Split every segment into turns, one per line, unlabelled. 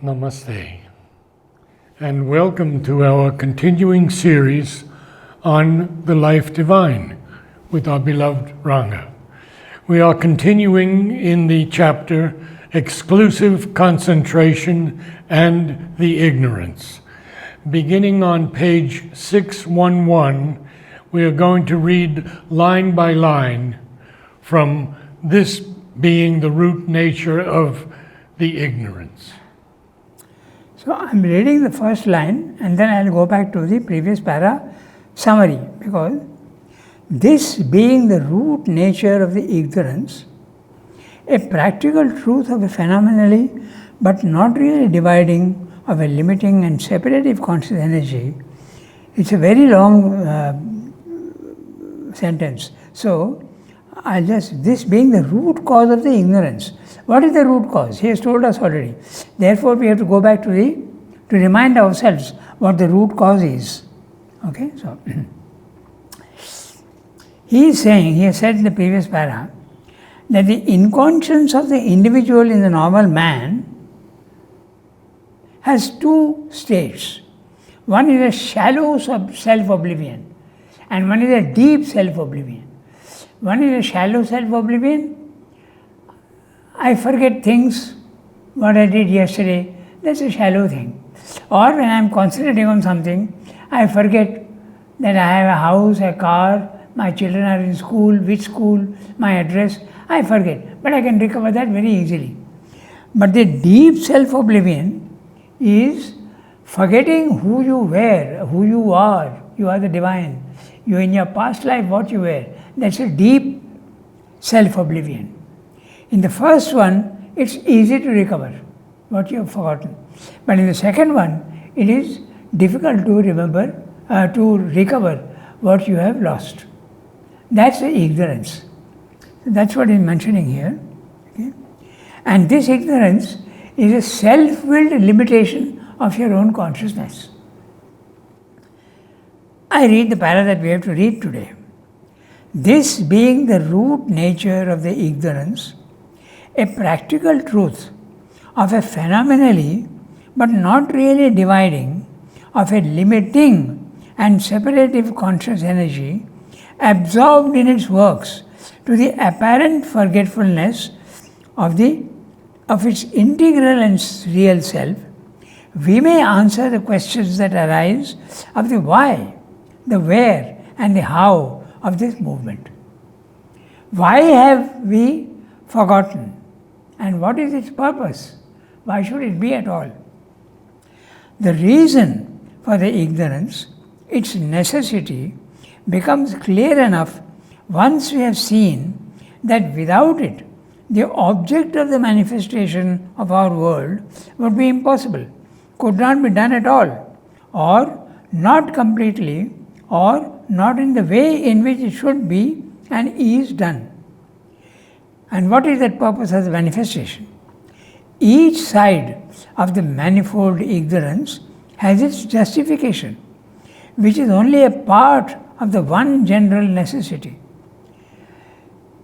Namaste, and welcome to our continuing series on the life divine with our beloved Ranga. We are continuing in the chapter Exclusive Concentration and the Ignorance. Beginning on page 611, we are going to read line by line from this being the root nature of the ignorance.
So I'm reading the first line and then I'll go back to the previous para summary, because this being the root nature of the ignorance, a practical truth of a phenomenally but not really dividing of a limiting and separative conscious energy. It's a very long sentence. So this being the root cause of the ignorance. What is the root cause? He has told us already. Therefore, we have to go back to remind ourselves what the root cause is. Okay, so he is saying, he has said in the previous para, that the inconscience of the individual in the normal man has two states. One is a shallow self-oblivion, and one is a deep self-oblivion. One is a shallow self-oblivion. I forget things, what I did yesterday, that's a shallow thing. Or when I am concentrating on something, I forget that I have a house, a car, my children are in school, which school, my address, I forget. But I can recover that very easily. But the deep self-oblivion is forgetting who you were, who you are the divine. You in your past life, what you were. That's a deep self-oblivion. In the first one, it's easy to recover what you have forgotten. But in the second one, it is difficult to recover what you have lost. That's the ignorance. That's what he's mentioning here. Okay? And this ignorance is a self-willed limitation of your own consciousness. I read the para that we have to read today. This being the root nature of the ignorance, a practical truth of a phenomenally but not really dividing of a limiting and separative conscious energy absorbed in its works to the apparent forgetfulness of its integral and real self, we may answer the questions that arise of the why, the where and the how of this movement. Why have we forgotten? And what is its purpose? Why should it be at all? The reason for the ignorance, its necessity, becomes clear enough once we have seen that without it, the object of the manifestation of our world would be impossible, could not be done at all, or not completely, or not in the way in which it should be and is done. And what is that purpose of the manifestation? Each side of the manifold ignorance has its justification, which is only a part of the one general necessity.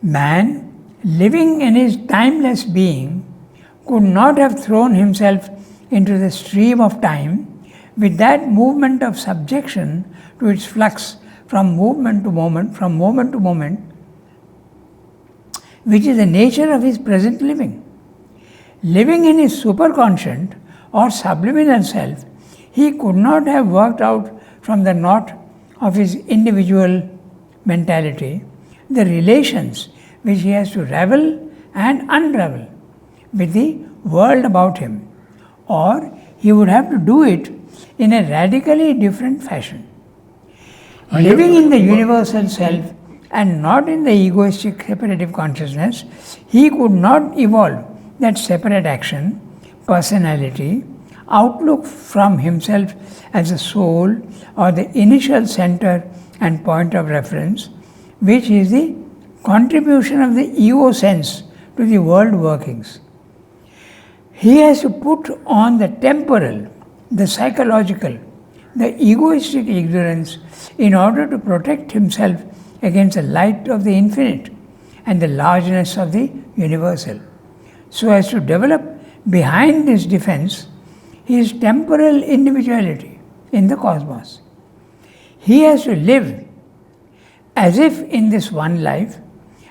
Man, living in his timeless being, could not have thrown himself into the stream of time with that movement of subjection to its flux from moment to moment, which is the nature of his present living. Living in his superconscient or subliminal self, he could not have worked out from the knot of his individual mentality the relations which he has to ravel and unravel with the world about him, or he would have to do it in a radically different fashion. Living in the universal self and not in the egoistic separative consciousness, he could not evolve that separate action, personality, outlook from himself as a soul or the initial center and point of reference, which is the contribution of the ego sense to the world workings. He has to put on the temporal, the psychological, the egoistic ignorance in order to protect himself against the light of the infinite and the largeness of the universal, so as to develop behind this defense his temporal individuality in the cosmos. He has to live as if in this one life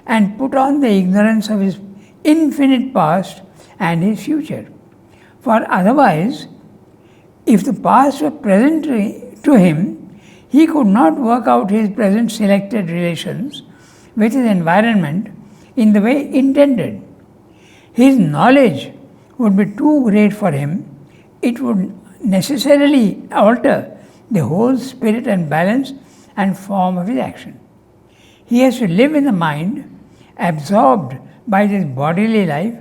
and put on the ignorance of his infinite past and his future. For otherwise, if the past were present to him, he could not work out his present selected relations with his environment in the way intended. His knowledge would be too great for him. It would necessarily alter the whole spirit and balance and form of his action. He has to live in the mind, absorbed by this bodily life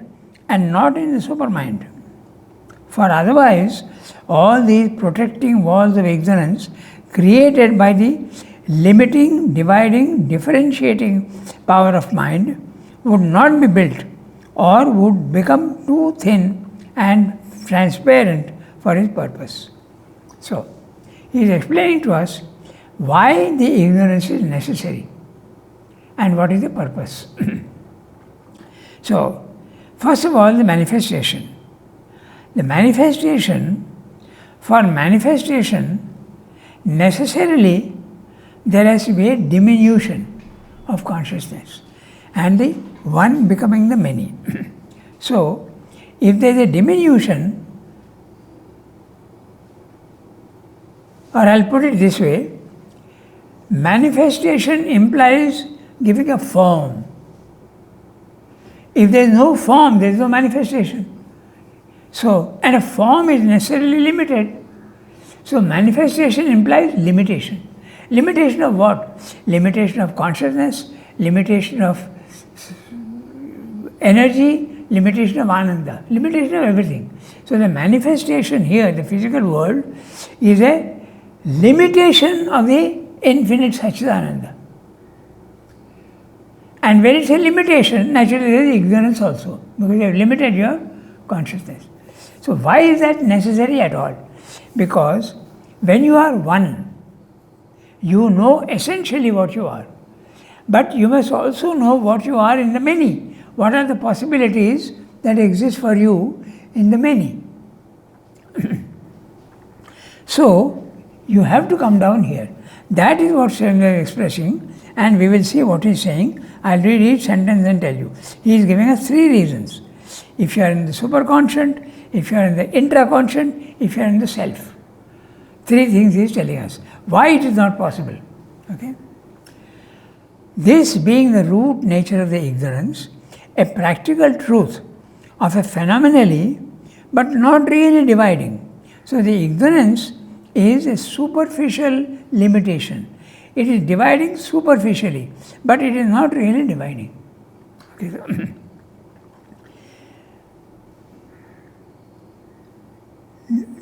and not in the supermind. For otherwise, all these protecting walls of ignorance created by the limiting, dividing, differentiating power of mind would not be built or would become too thin and transparent for his purpose. So, he is explaining to us why the ignorance is necessary and what is the purpose. So, first of all, the manifestation. The manifestation, for manifestation, necessarily there has to be a diminution of consciousness and the one becoming the many. So, if there is a diminution, or I'll put it this way, manifestation implies giving a form. If there is no form, there is no manifestation. So, and a form is necessarily limited. So, manifestation implies limitation. Limitation of what? Limitation of consciousness, limitation of energy, limitation of ananda, limitation of everything. So, the manifestation here, the physical world, is a limitation of the infinite Satchidananda. And when it's a limitation, naturally there is ignorance also, because you have limited your consciousness. So why is that necessary at all? Because when you are one, you know essentially what you are. But you must also know what you are in the many. What are the possibilities that exist for you in the many? So, you have to come down here. That is what Srinath is expressing, and we will see what he is saying. I'll read each sentence and tell you. He is giving us three reasons. If you are in the superconscient, if you are in the intraconscient, if you are in the self. Three things he is telling us. Why it is not possible. Okay? This being the root nature of the ignorance, a practical truth of a phenomenally, but not really dividing. So the ignorance is a superficial limitation. It is dividing superficially, but it is not really dividing. Okay, so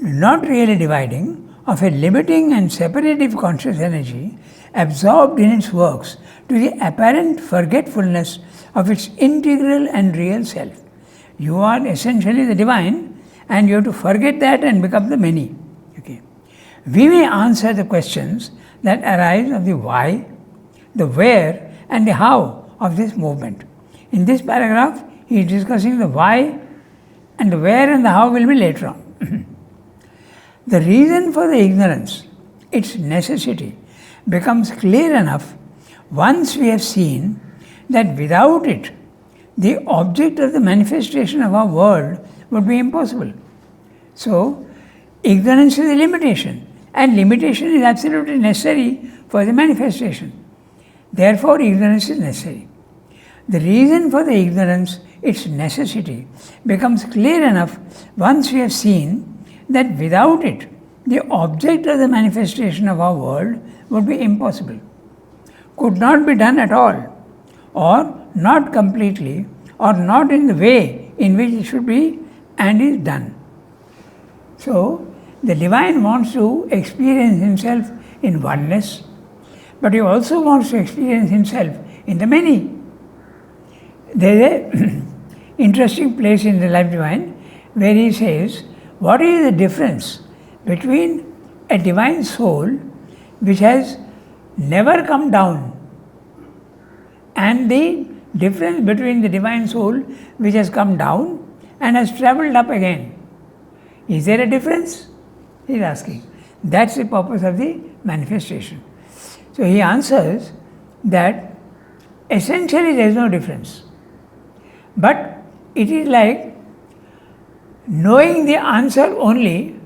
not really dividing, of a limiting and separative conscious energy absorbed in its works to the apparent forgetfulness of its integral and real self. You are essentially the divine, and you have to forget that and become the many. Okay. We may answer the questions that arise of the why, the where, and the how of this movement. In this paragraph, he is discussing the why, and the where and the how will be later on. The reason for the ignorance, its necessity, becomes clear enough once we have seen that without it, the object of the manifestation of our world would be impossible. So, ignorance is a limitation, and limitation is absolutely necessary for the manifestation. Therefore, ignorance is necessary. The reason for the ignorance, its necessity, becomes clear enough once we have seen that without it, the object of the manifestation of our world would be impossible, could not be done at all, or not completely, or not in the way in which it should be and is done. So, the divine wants to experience himself in oneness, but he also wants to experience himself in the many. There is an interesting place in the Life Divine where he says, what is the difference between a divine soul which has never come down and the difference between the divine soul which has come down and has travelled up again? Is there a difference? He is asking. That's the purpose of the manifestation. So he answers that essentially there is no difference. But it is like knowing the answer only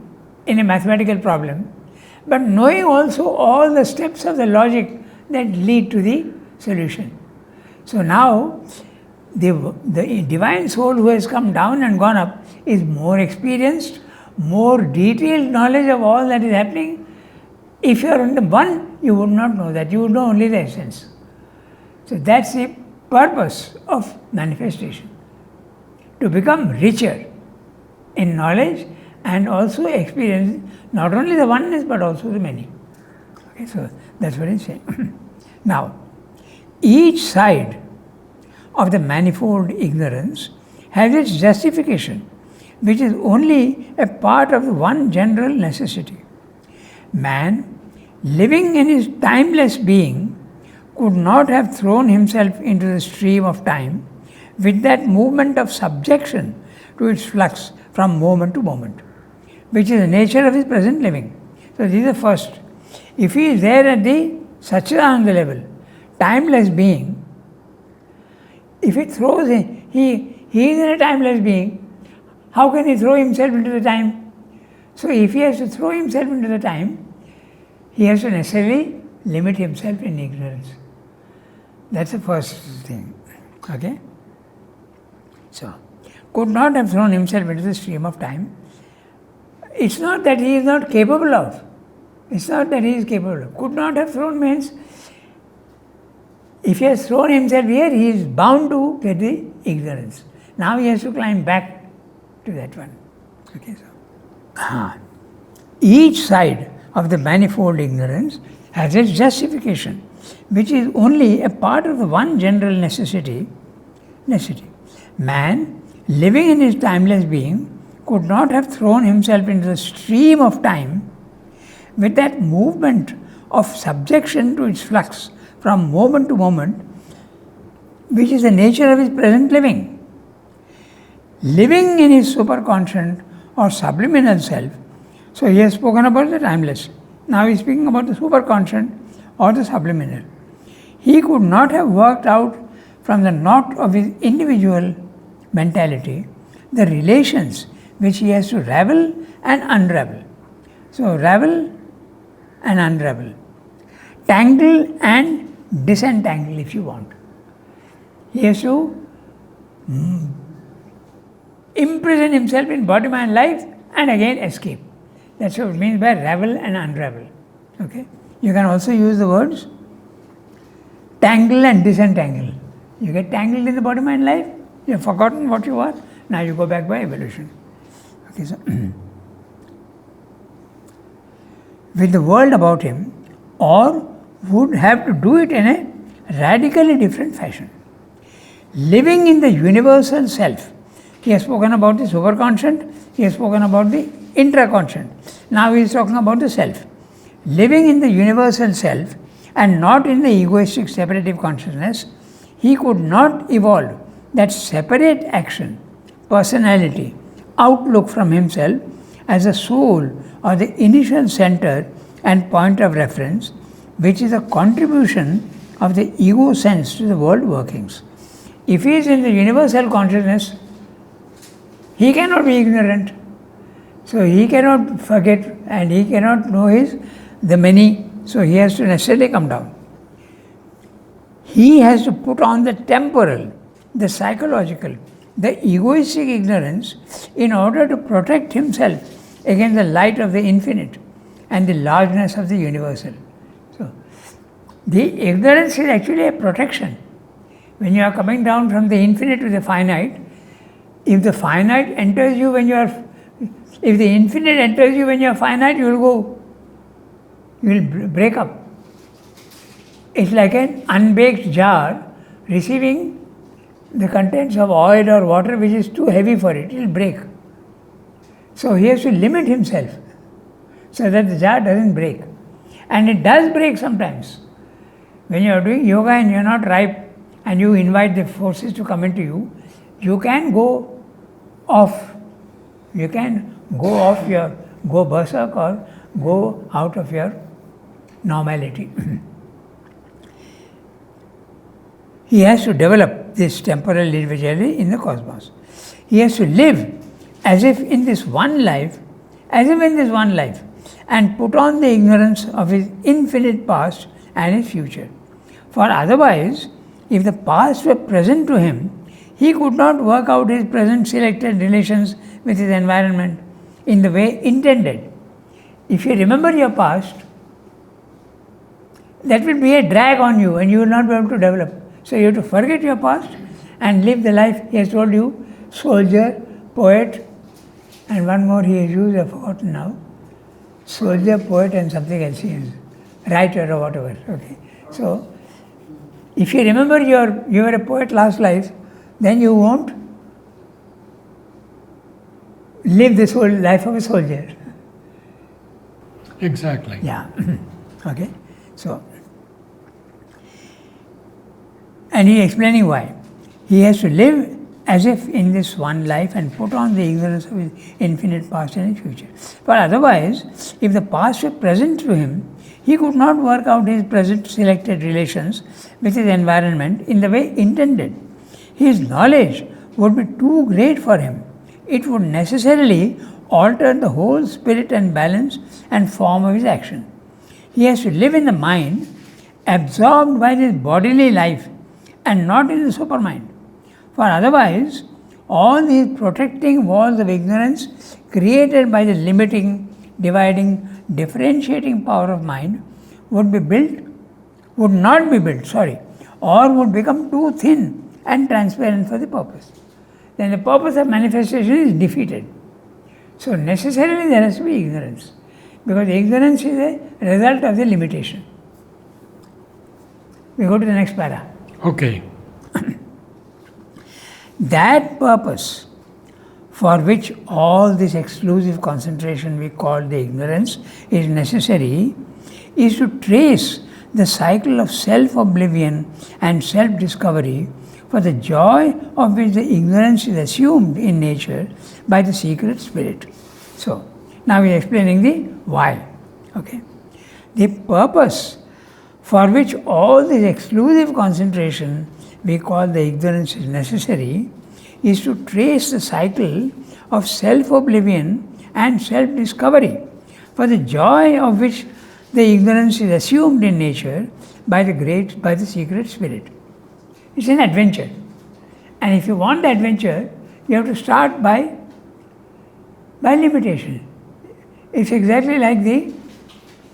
in a mathematical problem, but knowing also all the steps of the logic that lead to the solution. So now the divine soul who has come down and gone up is more experienced, more detailed knowledge of all that is happening. If you are on the one, you would not know that, you would know only the essence. So that's the purpose of manifestation, to become richer in knowledge and also experience not only the oneness but also the many. Okay, so that's what he's saying. Now, each side of the manifold ignorance has its justification, which is only a part of the one general necessity. Man, living in his timeless being, could not have thrown himself into the stream of time with that movement of subjection to its flux from moment to moment, which is the nature of his present living. So this is the first. If he is there at the Satchidananda level, timeless being, if he throws in, he is in a timeless being, how can he throw himself into the time? So if he has to throw himself into the time, he has to necessarily limit himself in ignorance. That's the first thing. Okay? So, could not have thrown himself into the stream of time. It's not that he is not capable of. It's not that he is capable of. Could not have thrown means, if he has thrown himself here, he is bound to get the ignorance. Now he has to climb back to that one. Okay, so. Each side of the manifold ignorance has its justification, which is only a part of the one general necessity. Man, living in his timeless being, could not have thrown himself into the stream of time with that movement of subjection to its flux from moment to moment, which is the nature of his present living. Living in his superconscient or subliminal self, so he has spoken about the timeless. Now he is speaking about the superconscient or the subliminal. He could not have worked out from the knot of his individual mentality the relations which he has to ravel and unravel. So ravel and unravel. Tangle and disentangle if you want. He has to imprison himself in body, mind, life and again escape. That's what it means by ravel and unravel. Okay? You can also use the words tangle and disentangle. You get tangled in the body, mind, life, you have forgotten what you are, now you go back by evolution. Okay, so with the world about him, or would have to do it in a radically different fashion. Living in the universal self. He has spoken about the superconscient, he has spoken about the intraconscient. Now he is talking about the self. Living in the universal self and not in the egoistic separative consciousness, he could not evolve that separate action, personality, outlook from himself as a soul or the initial center and point of reference, which is a contribution of the ego sense to the world workings. If he is in the universal consciousness, he cannot be ignorant. So he cannot forget and he cannot know the many, so he has to necessarily come down. He has to put on the temporal, the psychological, the egoistic ignorance in order to protect himself against the light of the infinite and the largeness of the universal. So, the ignorance is actually a protection. When you are coming down from the infinite to the finite, if the finite enters you when you are, if the infinite enters you when you are finite, you will go, you will break up. It's like an unbaked jar receiving the contents of oil or water which is too heavy for it, it will break. So he has to limit himself so that the jar doesn't break. And it does break sometimes. When you are doing yoga and you are not ripe and you invite the forces to come into you, you can go off. You can go berserk or go out of your normality. He has to develop this temporal individuality in the cosmos. He has to live as if in this one life, and put on the ignorance of his infinite past and his future. For otherwise, if the past were present to him, he could not work out his present selected relations with his environment in the way intended. If you remember your past, that will be a drag on you and you will not be able to develop. So you have to forget your past and live the life. He has told you, soldier, poet, and one more he has used, I have forgotten now. Soldier, poet, and something else he used. Writer or whatever. Okay. So, if you remember you were a poet last life, then you won't live this whole life of a soldier.
Exactly.
Yeah. Okay. So, and he is explaining why. He has to live as if in this one life and put on the ignorance of his infinite past and his future. For otherwise, if the past were present to him, he could not work out his present selected relations with his environment in the way intended. His knowledge would be too great for him. It would necessarily alter the whole spirit and balance and form of his action. He has to live in the mind, absorbed by this bodily life and not in the supermind. For otherwise, all these protecting walls of ignorance created by the limiting, dividing, differentiating power of mind would not be built, or would become too thin and transparent for the purpose. Then the purpose of manifestation is defeated. So necessarily there has to be ignorance, because ignorance is a result of the limitation. We go to the next para.
Okay.
That purpose for which all this exclusive concentration we call the ignorance is necessary is to trace the cycle of self-oblivion and self-discovery, for the joy of which the ignorance is assumed in nature by the secret spirit. So, now we are explaining the why. Okay. The purpose for which all this exclusive concentration we call the ignorance is necessary is to trace the cycle of self-oblivion and self-discovery, for the joy of which the ignorance is assumed in nature by the secret spirit. It's an adventure. And if you want the adventure, you have to start by limitation. It's exactly like the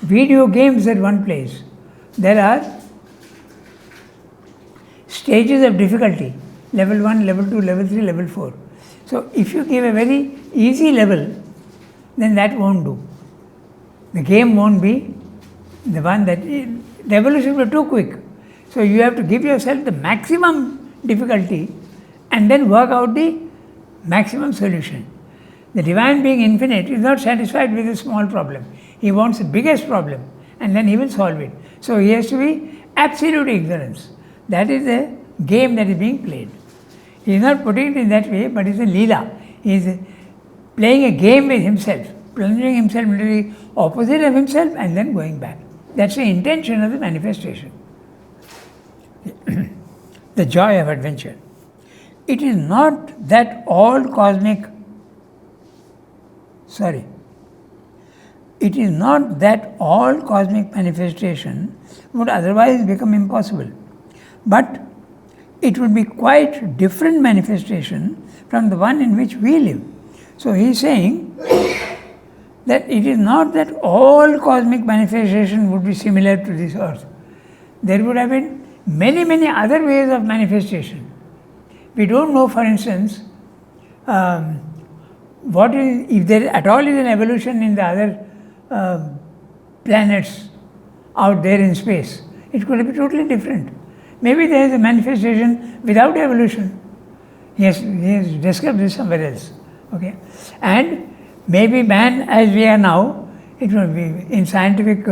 video games that one plays. There are stages of difficulty, level 1, level 2, level 3, level 4. So if you give a very easy level, then that won't do. The game won't be the one that, the evolution will be too quick. So you have to give yourself the maximum difficulty and then work out the maximum solution. The divine being infinite is not satisfied with a small problem. He wants the biggest problem and then he will solve it. So he has to be absolute ignorance. That is the game that is being played. He is not putting it in that way, but it's a leela. He is playing a game with himself, plunging himself into the opposite of himself and then going back. That's the intention of the manifestation. The joy of adventure. It is not that all cosmic manifestation would otherwise become impossible, but it would be quite different manifestation from the one in which we live. So he is saying that it is not that all cosmic manifestation would be similar to this earth. There would have been many, many other ways of manifestation. We don't know, for instance, what is, if there at all is an evolution in the other planets out there in space. It could be totally different. Maybe there is a manifestation without evolution. He has described this somewhere else. Okay, and maybe man as we are now, it will be in scientific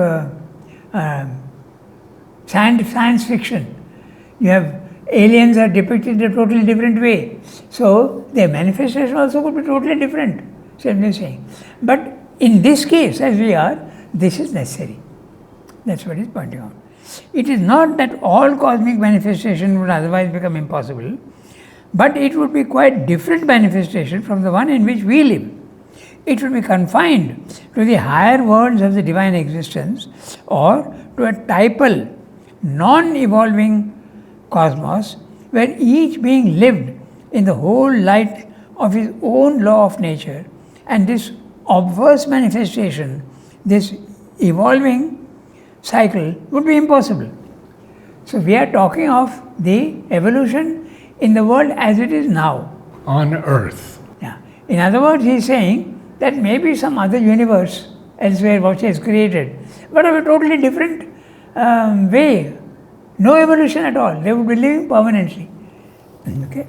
science fiction. You have aliens are depicted in a totally different way. So their manifestation also could be totally different. So I'm just saying. But in this case, as we are, this is necessary. That's what he's pointing out. It is not that all cosmic manifestation would otherwise become impossible, but it would be quite different manifestation from the one in which we live. It would be confined to the higher worlds of the divine existence or to a typal, non-evolving cosmos where each being lived in the whole light of his own law of nature, and this obverse manifestation, this evolving cycle would be impossible. So we are talking of the evolution in the world as it is now.
On Earth.
Yeah. In other words, he is saying that maybe some other universe elsewhere what he has created, but of a totally different way. No evolution at all. They would be living permanently. Okay.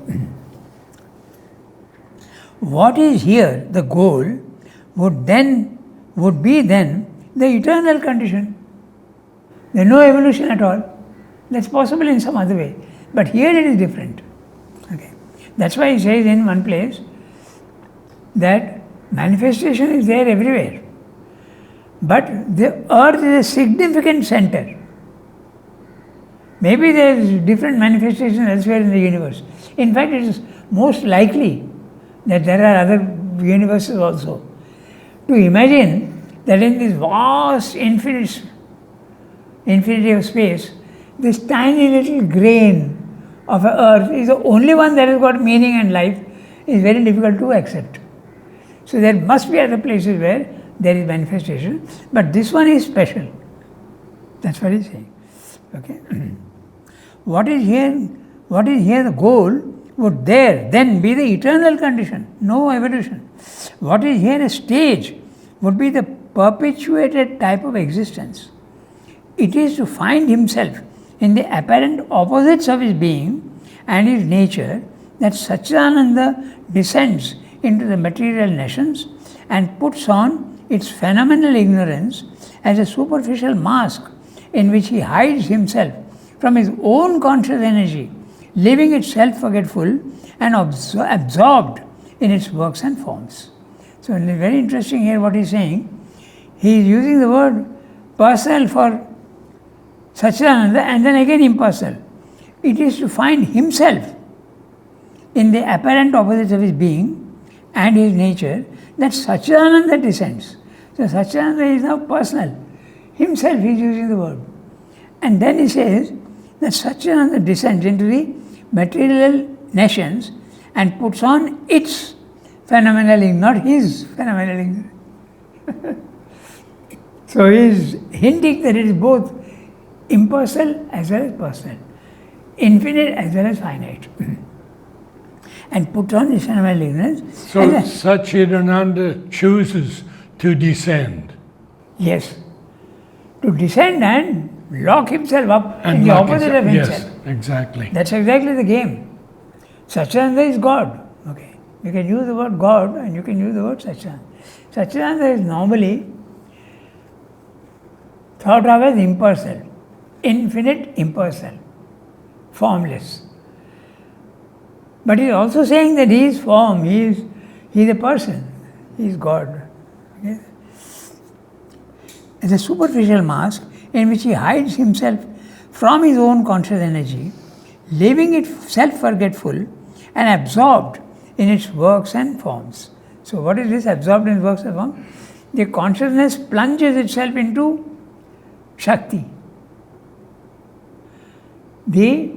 What is here the goal would be then the eternal condition. There is no evolution at all. That's possible in some other way. But here it is different. Okay. That's why he says in one place that manifestation is there everywhere. But the earth is a significant center. Maybe there is different manifestation elsewhere in the universe. In fact, it is most likely that there are other universes also. To imagine that in this vast infinity of space, this tiny little grain of earth is the only one that has got meaning and life is very difficult to accept. So there must be other places where there is manifestation, but this one is special. That's what he's saying. Okay. What is here the goal would there then be the eternal condition, no evolution. What is here a stage would be the perpetuated type of existence. It is to find himself in the apparent opposites of his being and his nature that Satchidananda descends into the material nations and puts on its phenomenal ignorance as a superficial mask in which he hides himself from his own conscious energy, leaving it self-forgetful and absorbed in its works and forms. So it's very interesting here what he is saying. He is using the word personal for Satchidananda and then again impersonal. It is to find himself in the apparent opposites of his being and his nature that Satchidananda descends. So Satchidananda is now personal. Himself he is using the word. And then he says that Satchidananda descends into the material nations and puts on its phenomenal ignorance, not his phenomenal ignorance. So he is hinting that it is both impersonal as well as personal, infinite as well as finite. And put on his phenomenal ignorance.
So Satchidananda chooses to descend.
Yes. To descend and lock himself up in the opposite of himself.
Yes, exactly.
That's exactly the game. Satchidananda is God. Okay. You can use the word God and you can use the word Satchidananda. Satchidananda is normally thought of as impersonal, infinite impersonal, formless. But he is also saying that he is form, he is a person, he is God. Okay? It's a superficial mask in which he hides himself from his own conscious energy, leaving it self-forgetful and absorbed in its works and forms. So what is this absorbed in works and forms? The consciousness plunges itself into Shakti. The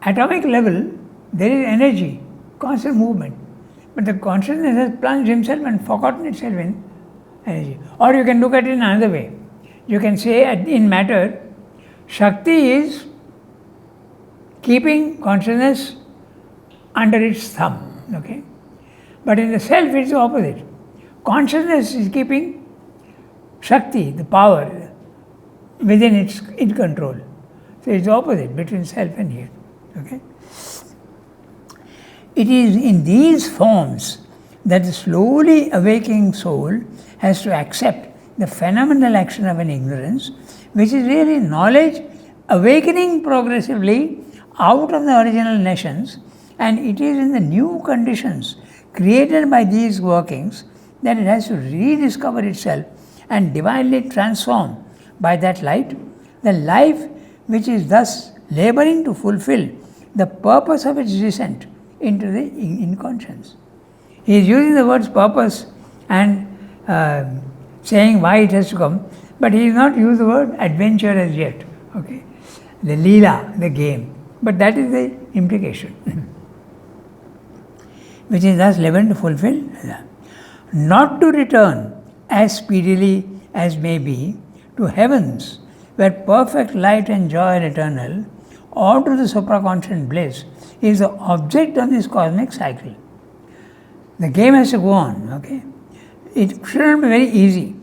atomic level, there is energy, constant movement. But the consciousness has plunged himself and forgotten itself in energy. Or you can look at it in another way. You can say in matter, Shakti is keeping consciousness under its thumb. Okay? But in the self, it's the opposite. Consciousness is keeping Shakti, the power, within its control. So it's the opposite between self and here. Okay? It is in these forms that the slowly awakening soul has to accept the phenomenal action of an ignorance, which is really knowledge awakening progressively out of the original nations, and it is in the new conditions created by these workings, that it has to rediscover itself and divinely transform by that light the life which is thus laboring to fulfill the purpose of its descent into the inconscience. He is using the words purpose and saying why it has to come, but he has not used the word adventure as yet. Okay, the leela, the game, but that is the implication, which is thus laboring to fulfill, not to return as speedily as may be to heavens, where perfect light and joy are eternal, or to the supraconscious bliss, is the object of this cosmic cycle. The game has to go on, okay? It shouldn't be very easy.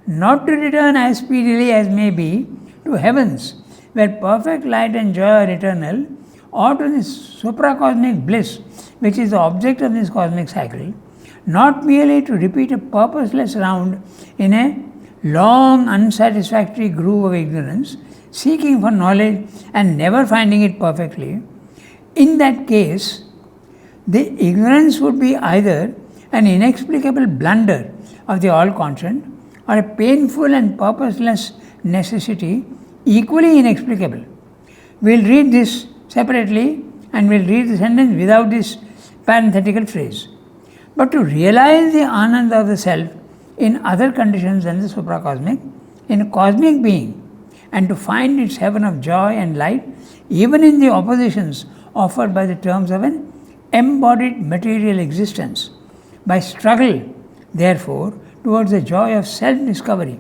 Not to return as speedily as may be to heavens, where perfect light and joy are eternal, or to this supracosmic bliss, which is the object of this cosmic cycle, not merely to repeat a purposeless round in a long unsatisfactory groove of ignorance, seeking for knowledge and never finding it perfectly. In that case, the ignorance would be either an inexplicable blunder of the all-conscient or a painful and purposeless necessity equally inexplicable. We'll read this separately and we'll read the sentence without this parenthetical phrase. But to realize the ananda of the self in other conditions than the supracosmic, in a cosmic being, and to find its heaven of joy and light even in the oppositions offered by the terms of an embodied material existence, by struggle, therefore, towards the joy of self-discovery,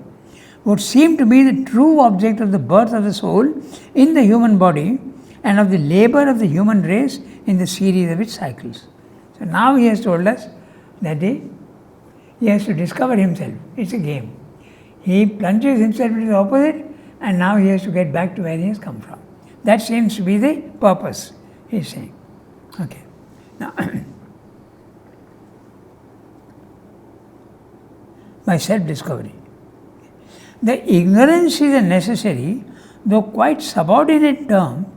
would seem to be the true object of the birth of the soul in the human body and of the labor of the human race in the series of its cycles. So now he has told us that he has to discover himself. It's a game. He plunges himself into the opposite, and now he has to get back to where he has come from. That seems to be the purpose, he is saying. Okay. Now, by self-discovery. The ignorance is a necessary, though quite subordinate term,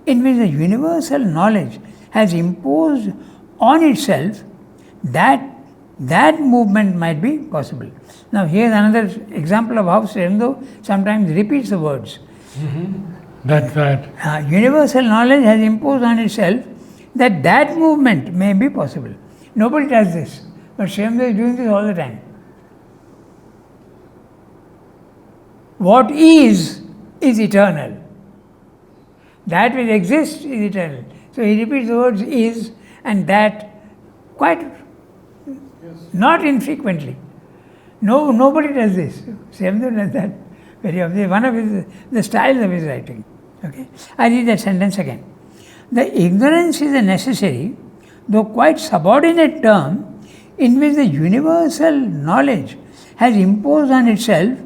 in which the universal knowledge has imposed on itself that movement might be possible. Now here is another example of how Sri Aurobindo sometimes repeats the words. Universal knowledge has imposed on itself that movement may be possible. Nobody does this, but Sri Aurobindo is doing this all the time. What is eternal. That which exists is eternal. So he repeats the words is and that quite not infrequently. Nobody does this. Sri Aurobindo does that very often. One of the styles of his writing. Okay, I read that sentence again. The ignorance is a necessary, though quite subordinate term, in which the universal knowledge has imposed on itself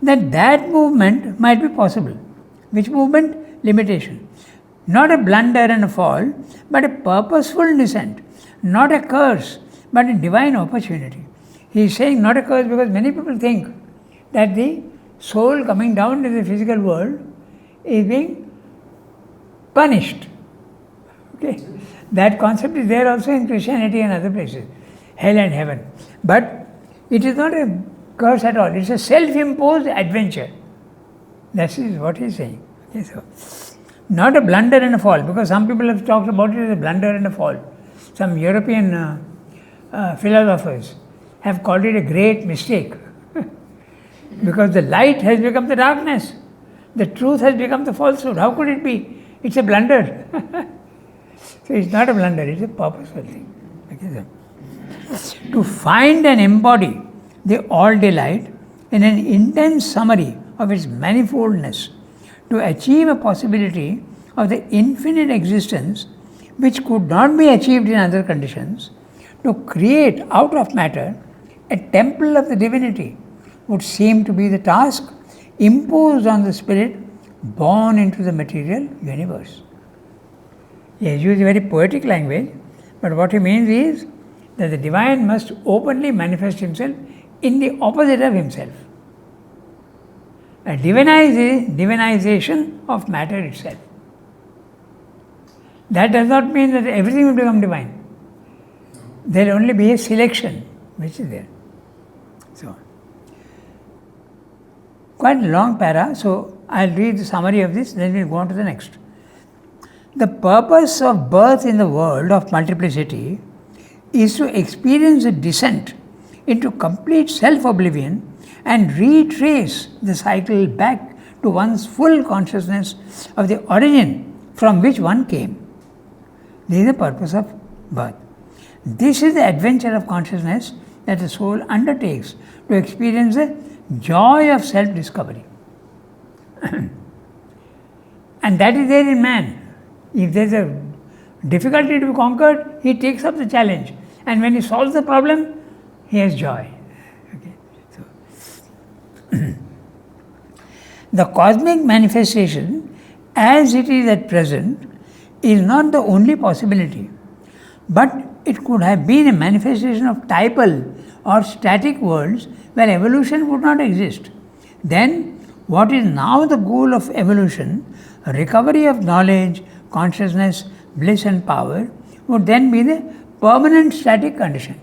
that movement might be possible. Which movement? Limitation. Not a blunder and a fall, but a purposeful descent. Not a curse, but a divine opportunity. He is saying not a curse because many people think that the soul coming down to the physical world is being punished. Okay, that concept is there also in Christianity and other places, hell and heaven. But it is not a curse at all. It's a self-imposed adventure. That is what he is saying. Okay, so not a blunder and a fall, because some people have talked about it as a blunder and a fall. Some European philosophers have called it a great mistake because the light has become the darkness. The truth has become the falsehood. How could it be? It's a blunder. So it's not a blunder, it's a purposeful thing. Okay, so. To find and embody the all delight in an intense summary of its manifoldness, to achieve a possibility of the infinite existence which could not be achieved in other conditions, to create out of matter a temple of the divinity would seem to be the task imposed on the spirit born into the material universe. He has used a very poetic language, but what he means is that the divine must openly manifest himself in the opposite of himself. A divinization of matter itself. That does not mean that everything will become divine. there will only be a selection which is there. So, quite a long para, so I'll read the summary of this, then we'll go on to the next. The purpose of birth in the world of multiplicity is to experience a descent into complete self-oblivion and retrace the cycle back to one's full consciousness of the origin from which one came. This is the purpose of birth. This is the adventure of consciousness that the soul undertakes to experience the joy of self-discovery. And that is there in man. If there is a difficulty to be conquered, he takes up the challenge. And when he solves the problem, he has joy. Okay. So, the cosmic manifestation, as it is at present, is not the only possibility, but it could have been a manifestation of typal or static worlds where evolution would not exist. Then, what is now the goal of evolution, recovery of knowledge, consciousness, bliss and power, would then be the permanent static condition.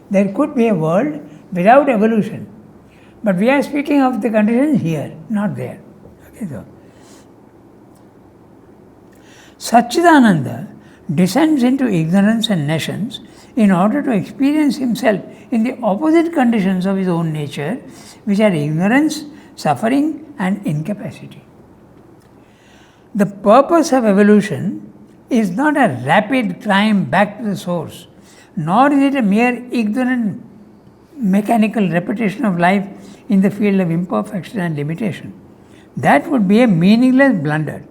There could be a world without evolution, but we are speaking of the conditions here, not there. Okay, so Satchidananda descends into ignorance and nations in order to experience himself in the opposite conditions of his own nature, which are ignorance, suffering and incapacity. The purpose of evolution is not a rapid climb back to the source, nor is it a mere ignorant mechanical repetition of life in the field of imperfection and limitation. That would be a meaningless blunder.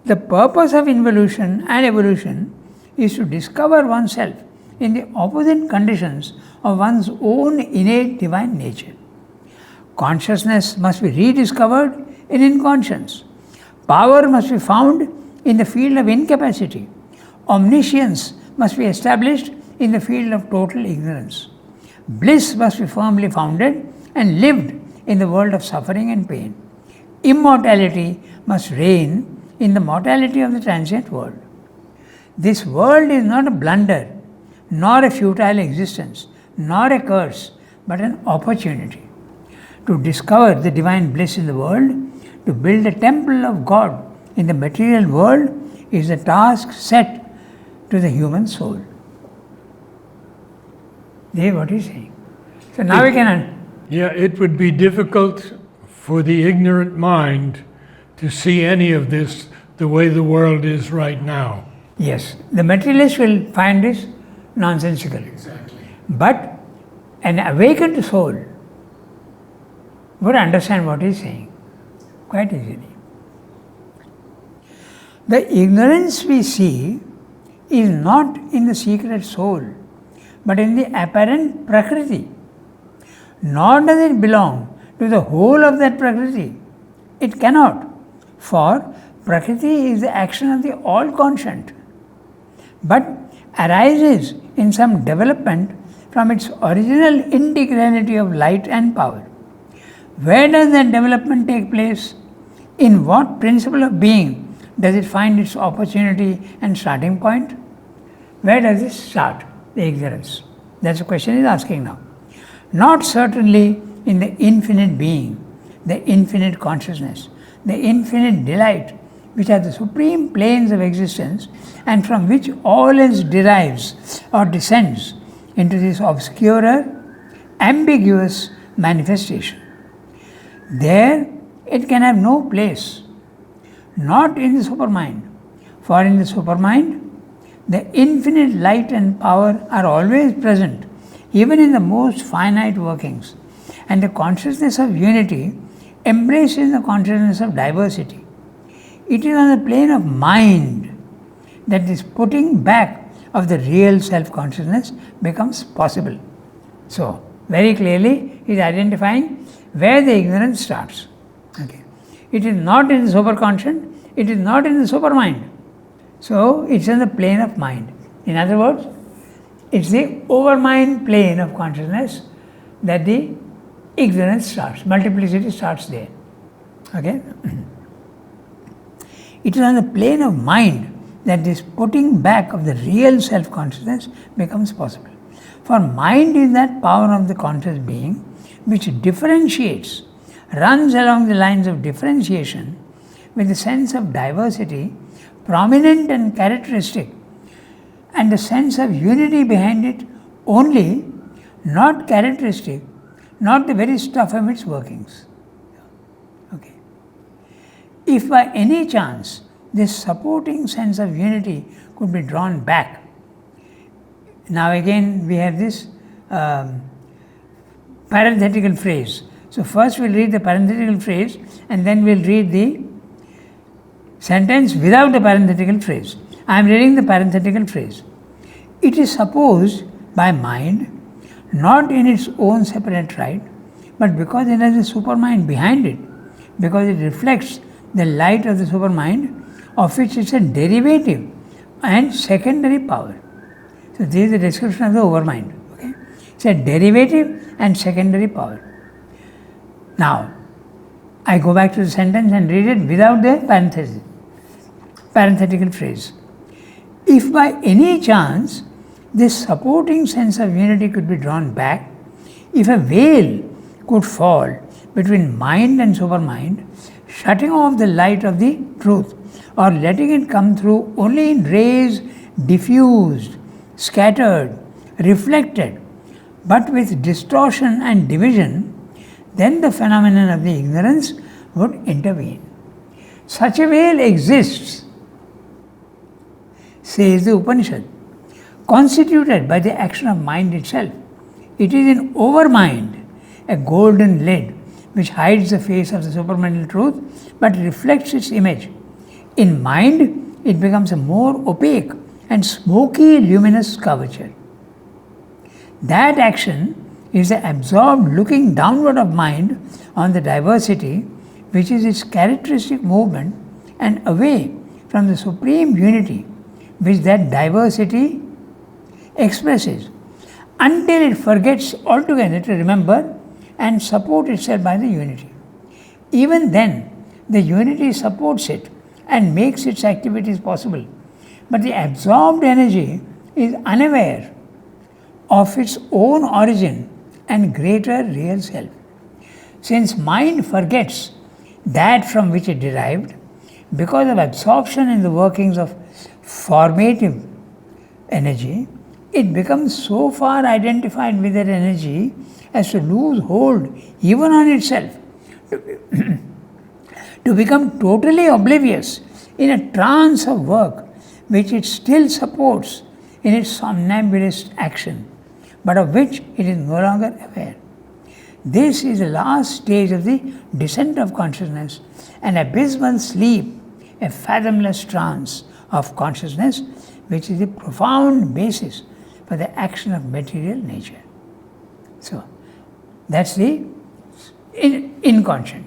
The purpose of involution and evolution is to discover oneself in the opposite conditions of one's own innate divine nature. Consciousness must be rediscovered in inconscience. Power must be found in the field of incapacity. Omniscience must be established in the field of total ignorance. Bliss must be firmly founded and lived in the world of suffering and pain. Immortality must reign in the mortality of the transient world. This world is not a blunder, nor a futile existence, nor a curse, but an opportunity to discover the divine bliss in the world. To build a temple of God in the material world is the task set to the human soul. This is what he is saying. So now we can...
Yeah, it would be difficult for the ignorant mind to see any of this the way the world is right now.
Yes, the materialist will find this nonsensical.
Exactly.
But an awakened soul would understand what he is saying quite easily. The ignorance we see is not in the secret soul, but in the apparent Prakriti. Nor does it belong to the whole of that Prakriti. It cannot, for Prakriti is the action of the all-conscient, but arises in some development from its original integrality of light and power. Where does that development take place? In what principle of being does it find its opportunity and starting point? Where does it start? The ignorance. That's the question he's asking now. Not certainly in the infinite being, the infinite consciousness, the infinite delight, which are the supreme planes of existence and from which all else derives or descends into this obscurer, ambiguous manifestation. There it can have no place, not in the supermind, for in the supermind the infinite light and power are always present, even in the most finite workings, and the consciousness of unity embraces the consciousness of diversity. It is on the plane of mind that this putting back of the real self-consciousness becomes possible. So, very clearly he is identifying where the ignorance starts. Okay. It is not in the superconscient, it is not in the supermind. So, it is on the plane of mind. In other words, it is the overmind plane of consciousness that the ignorance starts, multiplicity starts there. Okay? It is on the plane of mind that this putting back of the real self-consciousness becomes possible. For mind is that power of the conscious being which differentiates, runs along the lines of differentiation with the sense of diversity prominent and characteristic, and the sense of unity behind it only, not characteristic, not the very stuff of its workings. Okay. If by any chance this supporting sense of unity could be drawn back, now again we have this parenthetical phrase. So first we'll read the parenthetical phrase and then we'll read the sentence without the parenthetical phrase. I am reading the parenthetical phrase. It is supposed by mind, not in its own separate right, but because it has a supermind behind it, because it reflects the light of the supermind, of which it is a derivative and secondary power. So this is the description of the overmind. Okay? It's a derivative and secondary power. Now, I go back to the sentence and read it without the parenthetical phrase. If by any chance this supporting sense of unity could be drawn back, if a veil could fall between mind and supermind, shutting off the light of the truth or letting it come through only in rays diffused, scattered, reflected, but with distortion and division, then the phenomenon of the ignorance would intervene. Such a veil exists, says the Upanishad, constituted by the action of mind itself. It is in overmind, a golden lid which hides the face of the supermental truth but reflects its image. In mind, it becomes a more opaque and smoky luminous curvature. That action is the absorbed looking downward of mind on the diversity which is its characteristic movement and away from the supreme unity which that diversity expresses, until it forgets altogether to remember and support itself by the unity. Even then, the unity supports it and makes its activities possible, but the absorbed energy is unaware of its own origin and greater real self. Since mind forgets that from which it derived, because of absorption in the workings of formative energy, it becomes so far identified with that energy as to lose hold even on itself, to become totally oblivious in a trance of work which it still supports in its somnambulist action, but of which it is no longer aware. This is the last stage of the descent of consciousness, an abysmal sleep, a fathomless trance of consciousness, which is the profound basis for the action of material nature. So, that's the inconscient.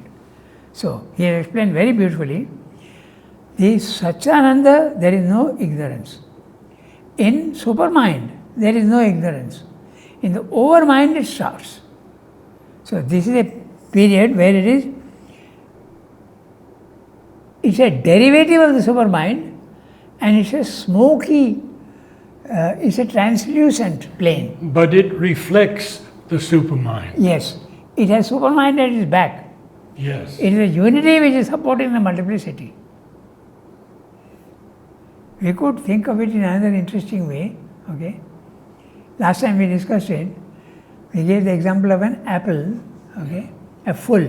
So, he has explained very beautifully, the Satchidananda, there is no ignorance. In supermind, there is no ignorance. In the overmind, it starts. So, this is a period where it's a derivative of the supermind, and it's a smoky, it's a translucent plane.
But it reflects the supermind.
Yes, it has supermind at its back.
Yes.
It is a unity which is supporting the multiplicity. We could think of it in another interesting way. Okay. Last time we discussed it, we gave the example of an apple, okay, a full.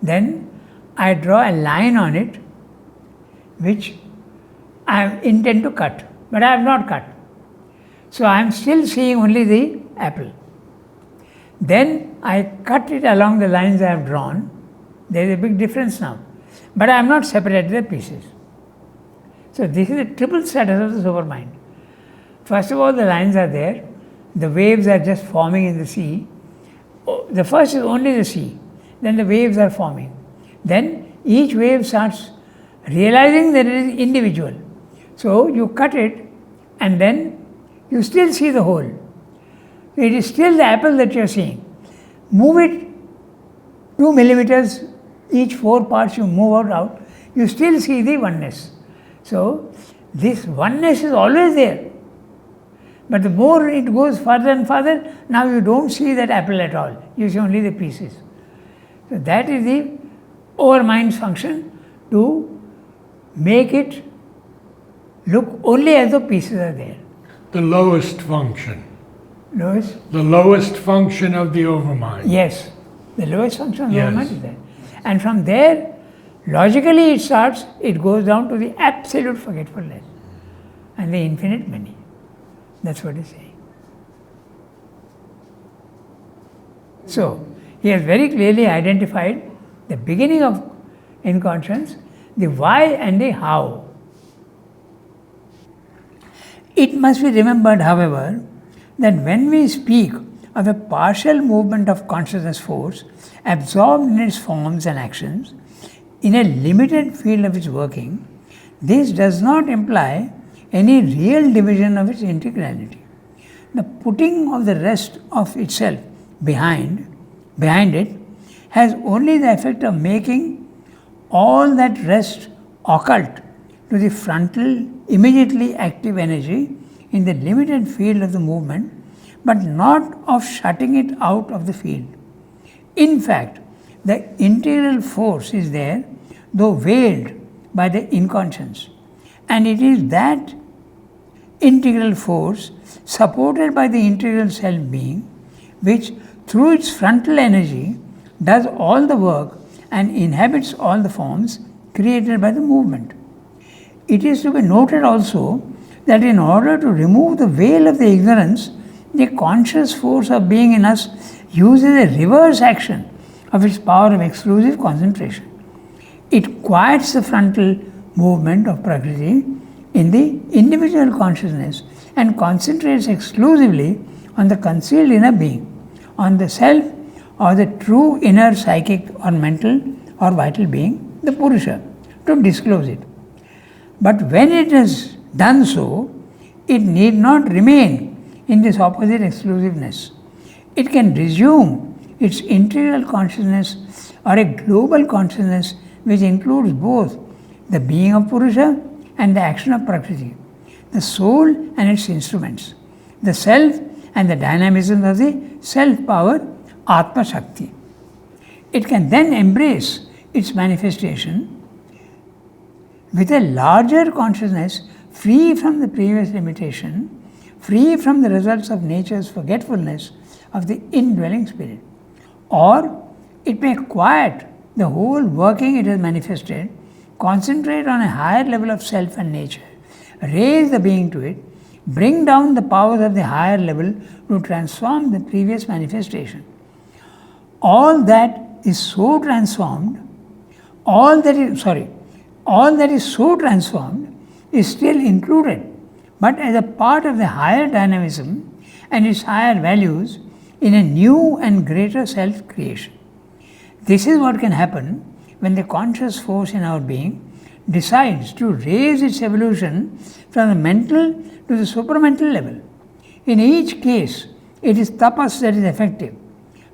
Then I draw a line on it which I intend to cut, but I have not cut. So I am still seeing only the apple. Then I cut it along the lines I have drawn. There is a big difference now, but I have not separated the pieces. So this is the triple status of the supermind. First of all, the lines are there. The waves are just forming in the sea. The first is only the sea. Then the waves are forming. Then each wave starts realizing that it is individual. So you cut it and then you still see the whole. It is still the apple that you are seeing. Move it 2 millimeters, each 4 parts you move out, you still see the oneness. So This oneness is always there. But the more it goes further and further, now you don't see that apple at all. You see only the pieces. So that is the our mind's function, to make it look only as though pieces are there.
The lowest function.
Lowest?
The lowest function of the overmind.
Yes. The lowest function of the
Yes.
overmind is there. And from there, logically it starts, it goes down to the absolute forgetfulness and the infinite many. That's what he's saying. So, he has very clearly identified the beginning of inconscience, the why and the how. It must be remembered, however, that when we speak of a partial movement of consciousness force absorbed in its forms and actions in a limited field of its working, this does not imply any real division of its integrality. The putting of the rest of itself behind it has only the effect of making all that rest occult to the frontal, immediately active energy in the limited field of the movement, but not of shutting it out of the field. In fact, the integral force is there, though veiled by the inconscience, and it is that integral force, supported by the integral self-being, which through its frontal energy does all the work and inhabits all the forms created by the movement. It is to be noted also that in order to remove the veil of the ignorance, the conscious force of being in us uses a reverse action of its power of exclusive concentration. It quiets the frontal movement of Prakriti in the individual consciousness and concentrates exclusively on the concealed inner being, on the self or the true inner psychic or mental or vital being, the Purusha, to disclose it. But when it has done so, it need not remain in this opposite exclusiveness. It can resume its integral consciousness or a global consciousness which includes both the being of Purusha and the action of Prakriti, the soul and its instruments, the self and the dynamism of the self-power, Atma Shakti. It can then embrace its manifestation with a larger consciousness, free from the previous limitation, free from the results of nature's forgetfulness of the indwelling spirit. Or it may quiet the whole working it has manifested, concentrate on a higher level of self and nature, raise the being to it, bring down the powers of the higher level to transform the previous manifestation. All that is so transformed, all that is so transformed is still included, but as a part of the higher dynamism and its higher values in a new and greater self-creation. This is what can happen when the conscious force in our being decides to raise its evolution from the mental to the supramental level. In each case, it is tapas that is effective,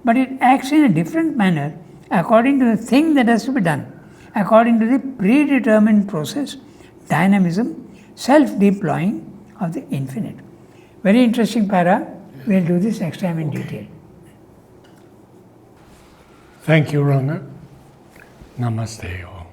but it acts in a different manner according to the thing that has to be done, according to the predetermined process, dynamism, self-deploying of the infinite. Very interesting para. We'll do this next time in detail.
Thank you, Ranga. Namaste. Om.